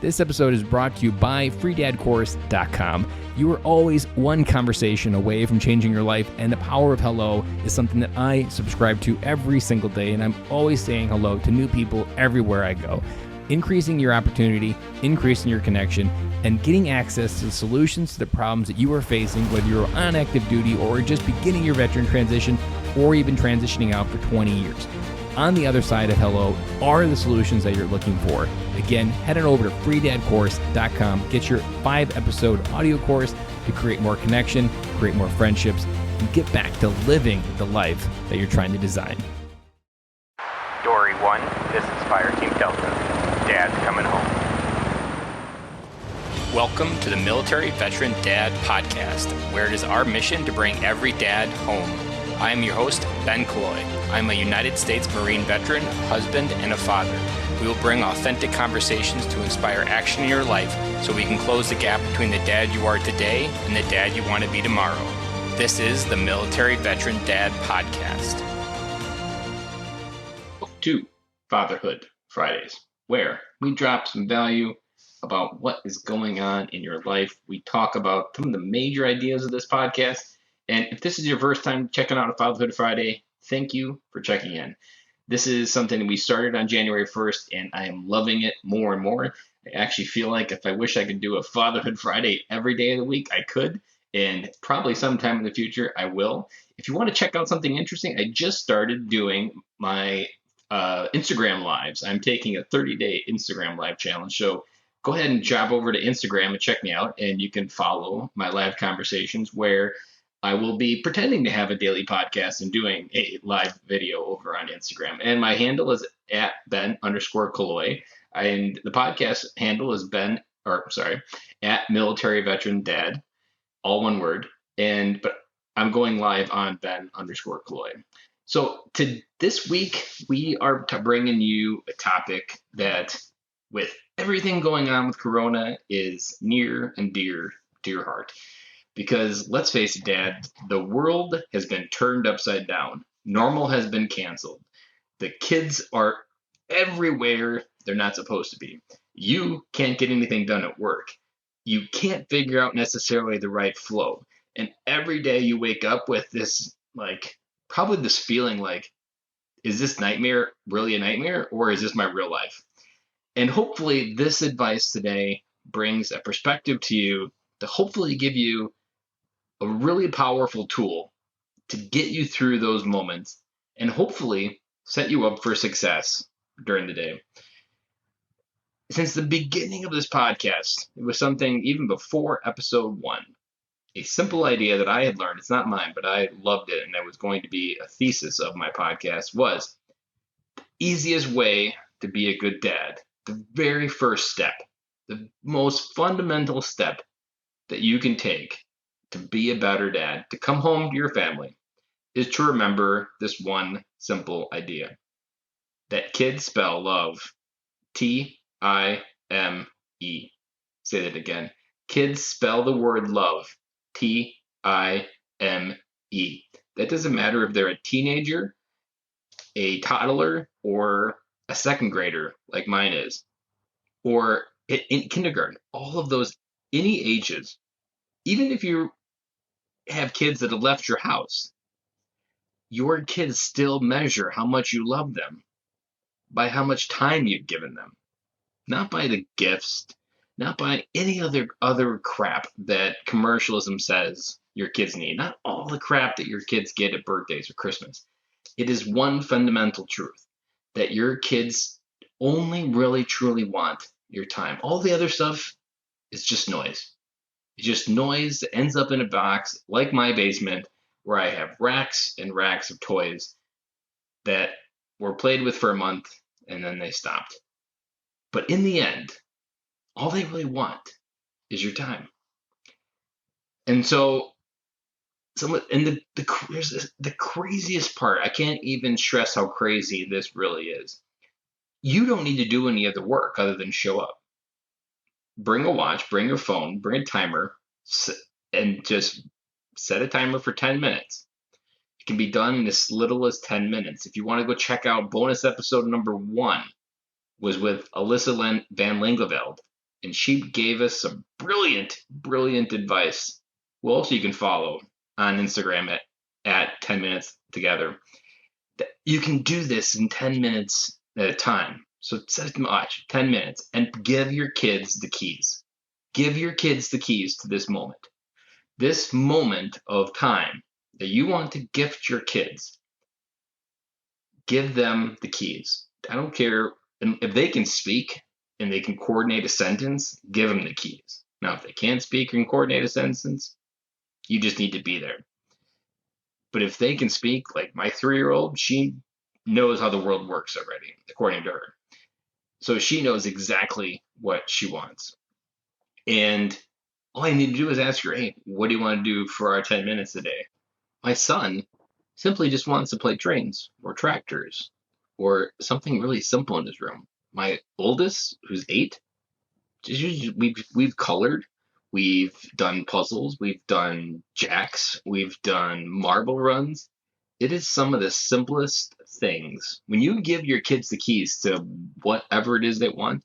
This episode is brought to you by freedadcourse.com. You are always one conversation away from changing your life, and the power of hello is something that I subscribe to every single day, and I'm always saying hello to new people everywhere I go. Increasing your opportunity, increasing your connection, and getting access to the solutions to the problems that you are facing, whether you're on active duty or just beginning your veteran transition or even transitioning out for 20 years. On the other side of hello are the solutions that you're looking for. Again, head on over to freedadcourse.com. Get your 5-episode audio course to create more connection, create more friendships, and get back to living the life that you're trying to design. Dory 1, this is Fire Team Delta. Dad's coming home. Welcome to the Military Veteran Dad Podcast, where it is our mission to bring every dad home. I am your host, Ben Killoy. I'm a United States Marine veteran, husband, and a father. We will bring authentic conversations to inspire action in your life so we can close the gap between the dad you are today and the dad you want to be tomorrow. This is the Military Veteran Dad Podcast. To Fatherhood Fridays, where we drop some value about what is going on in your life. We talk about some of the major ideas of this podcast. And if this is your first time checking out a Fatherhood Friday, thank you for checking in. This is something that we started on January 1st, and I am loving it more and more. I actually feel like if I wish I could do a Fatherhood Friday every day of the week, I could. And probably sometime in the future, I will. If you want to check out something interesting, I just started doing my Instagram lives. I'm taking a 30-day Instagram live challenge. So go ahead and drop over to Instagram and check me out, and you can follow my live conversations where I will be pretending to have a daily podcast and doing a live video over on Instagram. And my handle is at Ben_Killoy. And the podcast handle is at Military Veteran Dad, all one word. But I'm going live on Ben_Killoy. So this week, we are bringing you a topic that, with everything going on with Corona, is near and dear to your heart. Because let's face it, Dad, the world has been turned upside down. Normal has been canceled. The kids are everywhere they're not supposed to be. You can't get anything done at work. You can't figure out necessarily the right flow. And every day you wake up with this, probably this feeling like, is this nightmare really a nightmare, or is this my real life? And hopefully this advice today brings a perspective to you to hopefully give you a really powerful tool to get you through those moments and hopefully set you up for success during the day. Since the beginning of this podcast, it was something even before episode 1, a simple idea that I had learned. It's not mine, but I loved it, and it was going to be a thesis of my podcast, was the easiest way to be a good dad. The very first step, the most fundamental step that you can take to be a better dad, to come home to your family, is to remember this one simple idea. That kids spell love Time. Say that again. Kids spell the word love Time. That doesn't matter if they're a teenager, a toddler, or a second grader like mine is, or in kindergarten. All of those, any ages. Even if you have kids that have left your house, your kids still measure how much you love them by how much time you've given them, not by the gifts, not by any other crap that commercialism says your kids need, not all the crap that your kids get at birthdays or Christmas. It is one fundamental truth, that your kids only really truly want your time. All the other stuff is just noise. It's just noise that ends up in a box like my basement, where I have racks and racks of toys that were played with for a month and then they stopped. But in the end, all they really want is your time. And so, the craziest part, I can't even stress how crazy this really is. You don't need to do any other work other than show up. Bring a watch, bring your phone, bring a timer, and just set a timer for 10 minutes. It can be done in as little as 10 minutes. If you want to go check out bonus episode number 1, was with Alyssa Van Langeveld, and she gave us some brilliant, brilliant advice. Well, also you can follow on Instagram at 10 minutes together. You can do this in 10 minutes at a time. So set watch 10 minutes and give your kids the keys. Give your kids the keys to this moment. This moment of time that you want to gift your kids, give them the keys. I don't care if they can speak and they can coordinate a sentence, give them the keys. Now, if they can't speak and coordinate a sentence, you just need to be there. But if they can speak, like my 3-year-old, she knows how the world works already, according to her. So she knows exactly what she wants. And all I need to do is ask her, hey, what do you want to do for our 10 minutes a day? My son simply just wants to play trains or tractors or something really simple in his room. My oldest, who's 8, we've colored, we've done puzzles, we've done jacks, we've done marble runs. It is some of the simplest things. When you give your kids the keys to whatever it is they want,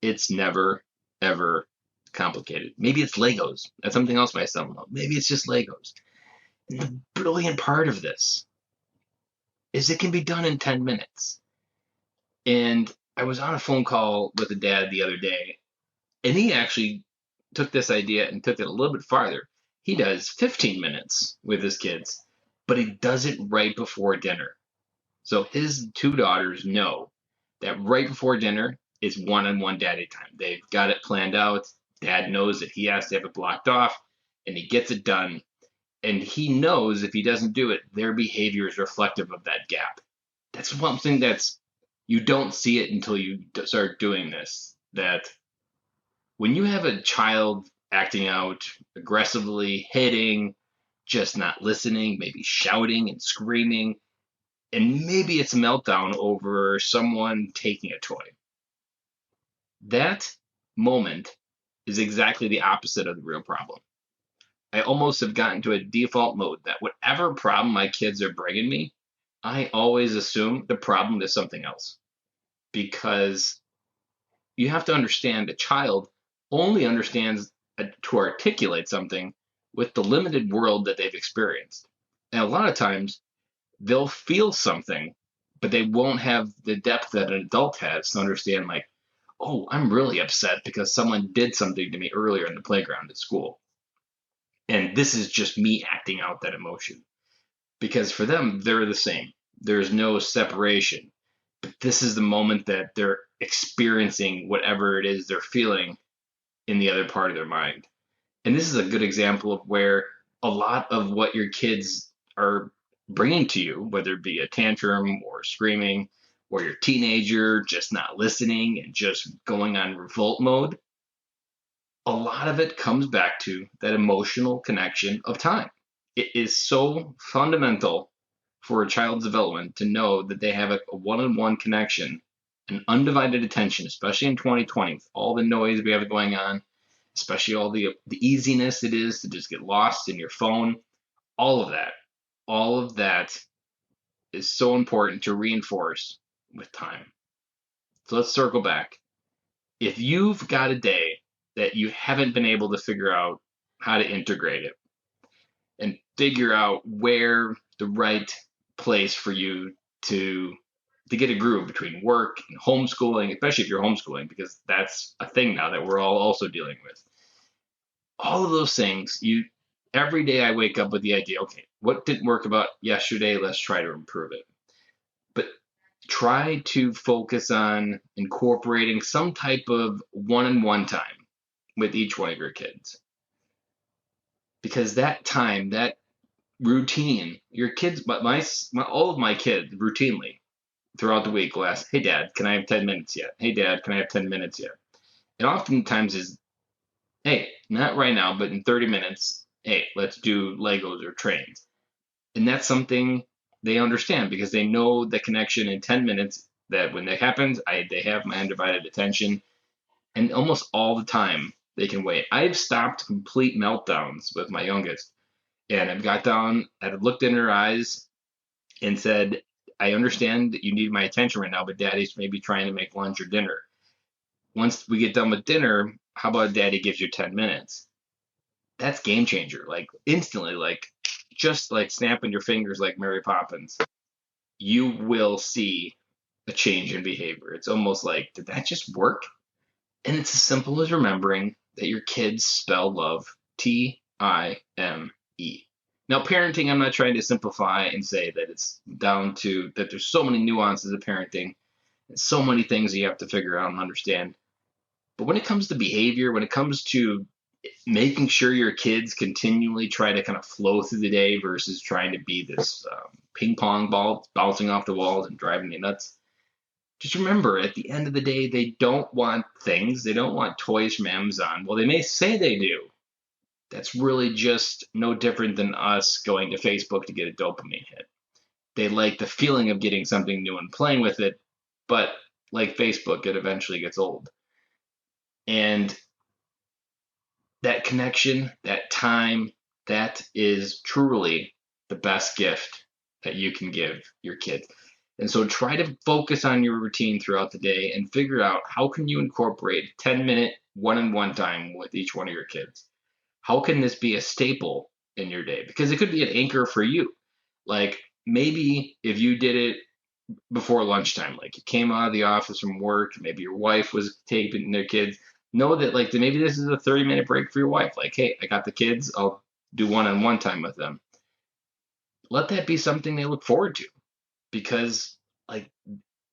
it's never, ever complicated. Maybe it's Legos. That's something else my son loves. Maybe it's just Legos. And the brilliant part of this is it can be done in 10 minutes. And I was on a phone call with a dad the other day, and he actually took this idea and took it a little bit farther. He does 15 minutes with his kids, but he does it right before dinner. So his 2 daughters know that right before dinner is one-on-one daddy time. They've got it planned out. Dad knows that he has to have it blocked off, and he gets it done. And he knows if he doesn't do it, their behavior is reflective of that gap. That's one thing you don't see it until you start doing this. That when you have a child acting out aggressively, hitting, just not listening, maybe shouting and screaming, and maybe it's a meltdown over someone taking a toy. That moment is exactly the opposite of the real problem. I almost have gotten to a default mode that whatever problem my kids are bringing me, I always assume the problem is something else. Because you have to understand a child only understands to articulate something with the limited world that they've experienced. And a lot of times they'll feel something, but they won't have the depth that an adult has to understand, like, oh, I'm really upset because someone did something to me earlier in the playground at school. And this is just me acting out that emotion. Because for them, they're the same. There's no separation. But this is the moment that they're experiencing whatever it is they're feeling in the other part of their mind. And this is a good example of where a lot of what your kids are bringing to you, whether it be a tantrum or screaming, or your teenager just not listening and just going on revolt mode, a lot of it comes back to that emotional connection of time. It is so fundamental for a child's development to know that they have a one-on-one connection, an undivided attention, especially in 2020, with all the noise we have going on, especially all the easiness it is to just get lost in your phone. All of that is so important to reinforce with time. So let's circle back. If you've got a day that you haven't been able to figure out how to integrate it and figure out where the right place for you to get a groove between work and homeschooling, especially if you're homeschooling, because that's a thing now that we're all also dealing with. All of those things, every day I wake up with the idea, okay, what didn't work about yesterday? Let's try to improve it. But try to focus on incorporating some type of one-on-one time with each one of your kids. Because that time, that routine, your kids, all of my kids routinely throughout the week will ask, hey dad, can I have 10 minutes yet? Hey dad, can I have 10 minutes yet? And oftentimes is, hey, not right now, but in 30 minutes, hey, let's do Legos or trains. And that's something they understand because they know the connection in 10 minutes that when that happens, they have my undivided attention. And almost all the time, they can wait. I've stopped complete meltdowns with my youngest. And I've got down, I've looked in her eyes and said, I understand that you need my attention right now, but daddy's maybe trying to make lunch or dinner. Once we get done with dinner, how about daddy gives you 10 minutes? That's game changer. Like instantly, like just like snapping your fingers like Mary Poppins, you will see a change in behavior. It's almost like, did that just work? And it's as simple as remembering that your kids spell love Time. Now, parenting, I'm not trying to simplify and say that it's down to that there's so many nuances of parenting and so many things you have to figure out and understand. But when it comes to behavior, when it comes to making sure your kids continually try to kind of flow through the day versus trying to be this ping pong ball bouncing off the walls and driving you nuts, just remember at the end of the day, they don't want things. They don't want toys from Amazon. Well, they may say they do. That's really just no different than us going to Facebook to get a dopamine hit. They like the feeling of getting something new and playing with it, but like Facebook, it eventually gets old. And that connection, that time, that is truly the best gift that you can give your kids. And so try to focus on your routine throughout the day and figure out how can you incorporate 10-minute one-on-one time with each one of your kids. How can this be a staple in your day? Because it could be an anchor for you. Like maybe if you did it before lunchtime, like you came out of the office from work, maybe your wife was taking their kids, know that like maybe this is a 30-minute break for your wife. Like, hey, I got the kids, I'll do one-on-one time with them. Let that be something they look forward to. Because like,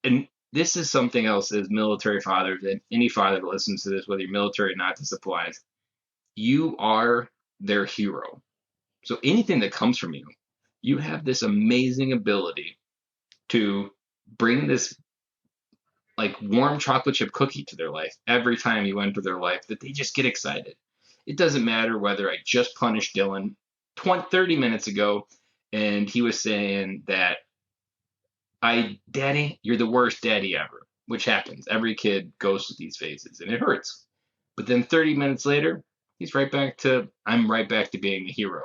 and this is something else as military fathers, and any father that listens to this, whether you're military or not, this applies. You are their hero. So anything that comes from you, you have this amazing ability to bring this like warm chocolate chip cookie to their life every time you enter their life, that they just get excited. It doesn't matter whether I just punished Dylan 30 minutes ago and he was saying that Daddy, you're the worst daddy ever, which happens. Every kid goes through these phases and it hurts. But then 30 minutes later, I'm right back to being the hero.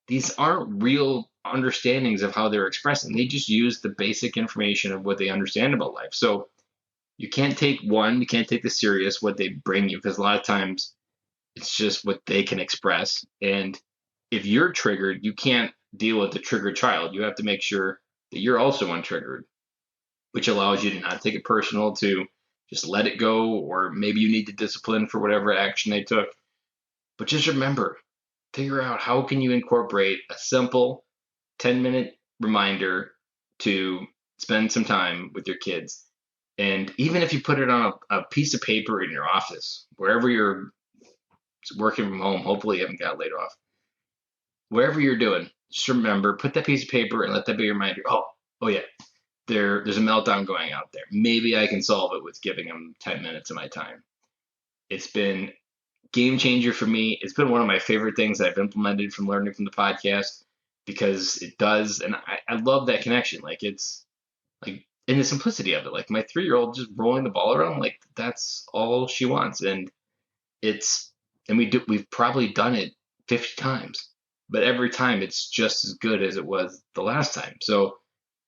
These aren't real understandings of how they're expressing. They just use the basic information of what they understand about life. So you can't take the serious, what they bring you, because a lot of times it's just what they can express. And if you're triggered, you can't deal with the triggered child. You have to make sure that you're also untriggered, which allows you to not take it personal, to just let it go, or maybe you need to discipline for whatever action they took. But just remember, figure out how can you incorporate a simple 10-minute reminder to spend some time with your kids. And even if you put it on a piece of paper in your office, wherever you're working from home, hopefully you haven't got laid off, wherever you're doing, just remember, put that piece of paper and let that be your reminder. Oh yeah, there's a meltdown going out there. Maybe I can solve it with giving them 10 minutes of my time. It's been game changer for me. It's been one of my favorite things I've implemented from learning from the podcast, because it does, and I love that connection. Like it's like in the simplicity of it, like my 3-year-old just rolling the ball around, like that's all she wants. And we've probably done it 50 times, but every time it's just as good as it was the last time. So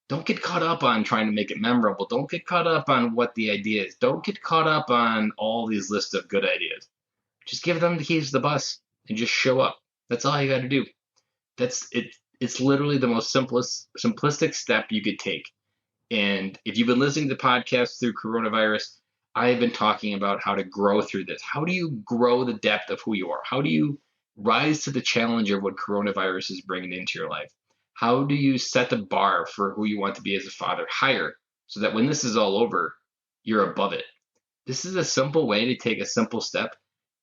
don't get caught up on trying to make it memorable. Don't get caught up on what the idea is. Don't get caught up on all these lists of good ideas. Just give them the keys to the bus and just show up. That's all you got to do. That's it. It's literally the most simplistic step you could take. And if you've been listening to the podcast through coronavirus, I have been talking about how to grow through this. How do you grow the depth of who you are? How do you rise to the challenge of what coronavirus is bringing into your life? How do you set the bar for who you want to be as a father higher, so that when this is all over, you're above it? This is a simple way to take a simple step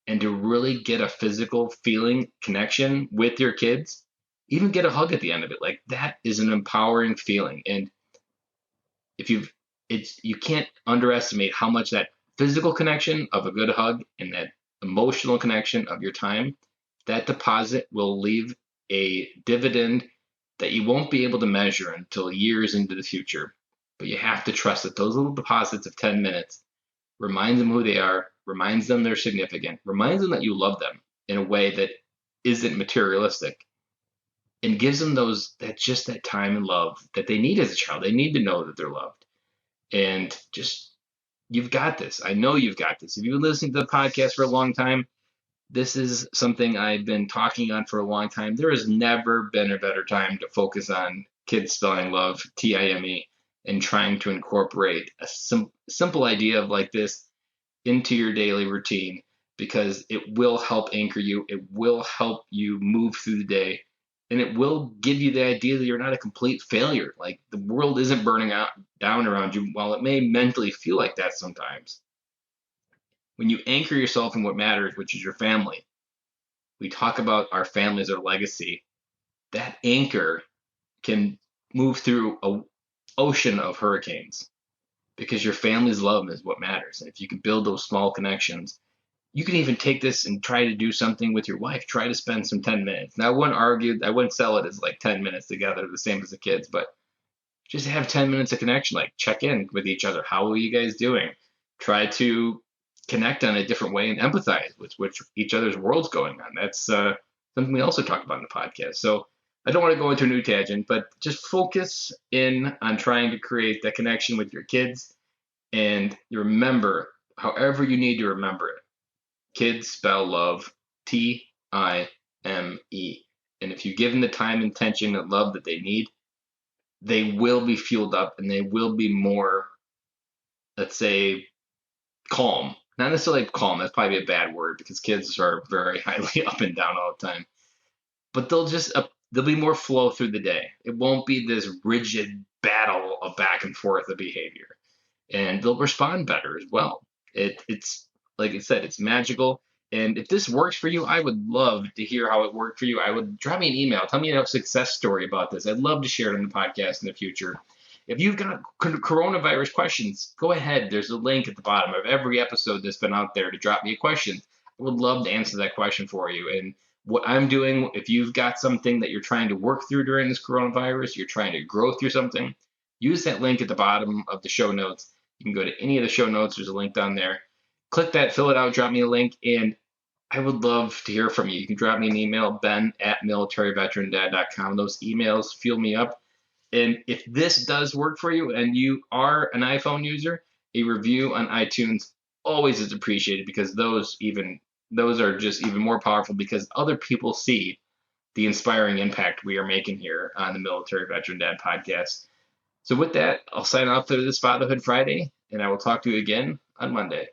and to really get a physical feeling connection with your kids. Even get a hug at the end of it. Like that is an empowering feeling. And you can't underestimate how much that physical connection of a good hug and that emotional connection of your time, that deposit will leave a dividend that you won't be able to measure until years into the future. But you have to trust that those little deposits of 10 minutes reminds them who they are, reminds them they're significant, reminds them that you love them in a way that isn't materialistic, and gives them that time and love that they need as a child. They need to know that they're loved. And just you've got this. I know you've got this. If you've been listening to the podcast for a long time, this is something I've been talking on for a long time. There has never been a better time to focus on kids spelling love, Time, and trying to incorporate a simple idea of like this into your daily routine because it will help anchor you. It will help you move through the day. And it will give you the idea that you're not a complete failure. Like the world isn't burning out down around you. While it may mentally feel like that sometimes, when you anchor yourself in what matters, which is your family, we talk about our family as our legacy. That anchor can move through an ocean of hurricanes because your family's love is what matters. And if you can build those small connections, you can even take this and try to do something with your wife. Try to spend some 10 minutes. Now, I wouldn't argue, I wouldn't sell it as like 10 minutes together, the same as the kids, but just have 10 minutes of connection, like check in with each other. How are you guys doing? Try to connect on a different way and empathize with which each other's world's going on. That's something we also talk about in the podcast. So I don't want to go into a new tangent, but just focus in on trying to create that connection with your kids. And remember, however you need to remember it, kids spell love Time. And if you give them the time, intention, and love that they need, they will be fueled up and they will be more, let's say, calm. Not necessarily calm, that's probably a bad word because kids are very highly up and down all the time. But there'll be more flow through the day. It won't be this rigid battle of back and forth of behavior. And they'll respond better as well. It's like I said, it's magical. And if this works for you, I would love to hear how it worked for you. I would drop me an email. Tell me a success story about this. I'd love to share it on the podcast in the future. If you've got coronavirus questions, go ahead. There's a link at the bottom of every episode that's been out there to drop me a question. I would love to answer that question for you. And what I'm doing, if you've got something that you're trying to work through during this coronavirus, you're trying to grow through something, use that link at the bottom of the show notes. You can go to any of the show notes. There's a link down there. Click that, fill it out, drop me a link, and I would love to hear from you. You can drop me an email, ben@militaryveterandad.com. Those emails fuel me up. And if this does work for you and you are an iPhone user, a review on iTunes always is appreciated because those are just even more powerful because other people see the inspiring impact we are making here on the Military Veteran Dad podcast. So with that, I'll sign off for this Fatherhood Friday, and I will talk to you again on Monday.